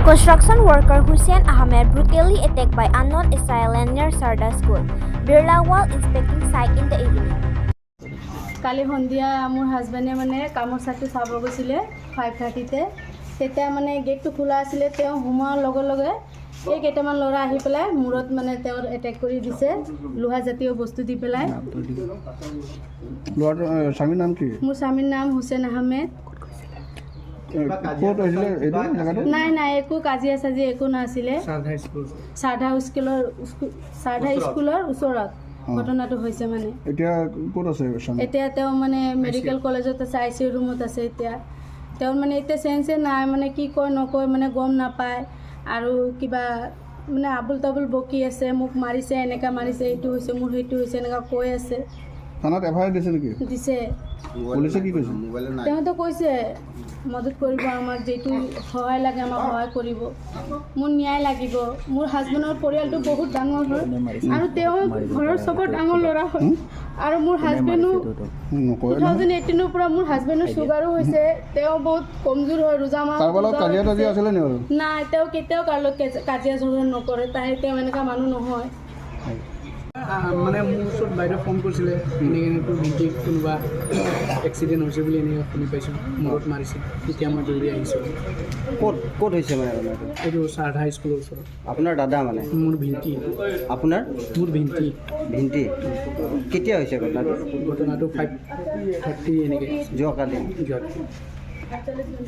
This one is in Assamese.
Construction worker Hussein Ahmed brutally attacked by unknown assailant near Sarda School. Birla while inspecting site in the evening. কালি সন্ধিয়া মোৰ হাজবেণ্ডে মানে কামৰ চাইটো চাব গৈছিলে 5:30 তেতিয়া মানে গেটটো খোলা আছিলে তেওঁ সোমোৱাৰ লগে লগে এই কেইটামান ল'ৰা আহি পেলাই মূৰত মানে তেওঁৰ এটেক কৰি দিছে লোহা জাতীয় বস্তু দি পেলাই ল'ৰাটোৰ স্বামীৰ নাম কি? মোৰ স্বামীৰ নাম হুছেইন আহমেদ। ক'ত হৈছিলে এইটো জেগাটো? নাই একো কাজিয়া চাজিয়া একো নাছিলে। সাৰধা স্কুলৰ ওচৰত ঘটনাটো হৈছে মানে। এতিয়া ক'ত আছে স্বামী? এতিয়া তেওঁ মানে মেডিকেল কলেজত আছে, ICU ৰুমত আছে। এতিয়া তেওঁ মানে এতিয়া চেঞ্চে নাই, মানে কি কয় নকয় মানে গম নাপায় আৰু কিবা মানে আবুল তাবুল বকি আছে, মোক মাৰিছে, এনেকা মাৰিছে, এইটো হৈছে মোৰ, সেইটো হৈছে, এনেকা কৈ আছে। থানাত FIR দিছে নেকি? দিছে। পুলিচে কি কৈছে? তেওঁতো কৈছে মদত কৰিব, আমাক যেইটো সহায় লাগে আমাক সহায় কৰিব, মোৰ ন্যায় লাগিব। মোৰ হাজবেণ্ডৰ পৰিয়ালটো বহুত ডাঙৰ হয় আৰু তেওঁ ঘৰৰ চবৰ ডাঙৰ ল'ৰা হয় আৰু মোৰ হাজবেণ্ডো 2018 পৰা মোৰ হাজবেণ্ডৰ চুগাৰো হৈছে, তেওঁ বহুত কমজোৰ হয়। ৰোজা মাহ নাই, তেওঁ কেতিয়াও কাৰো লগত কাজিয়া ঝগড়া নকৰে, তেওঁ এনেকুৱা মানুহ নহয়। মানে মোৰ ওচৰত বাইদেউ ফোন কৰিছিলে এনেকৈ ভিনটিক কোনোবা এক্সিডেণ্ট হৈছে বুলি এনেকৈ শুনি পাইছোঁ, মূৰত মাৰিছে। তেতিয়া মই দৌৰি আহিছোঁ। ক'ত হৈছে মানে এইটো সাৰধা স্কুলৰ ওচৰত। আপোনাৰ দাদা মানে? মোৰ ভিনটি। আপোনাৰ? মোৰ ভিনটি। কেতিয়া হৈছে ঘটনাটো? 5:30 এনেকৈ যোৱাকালি।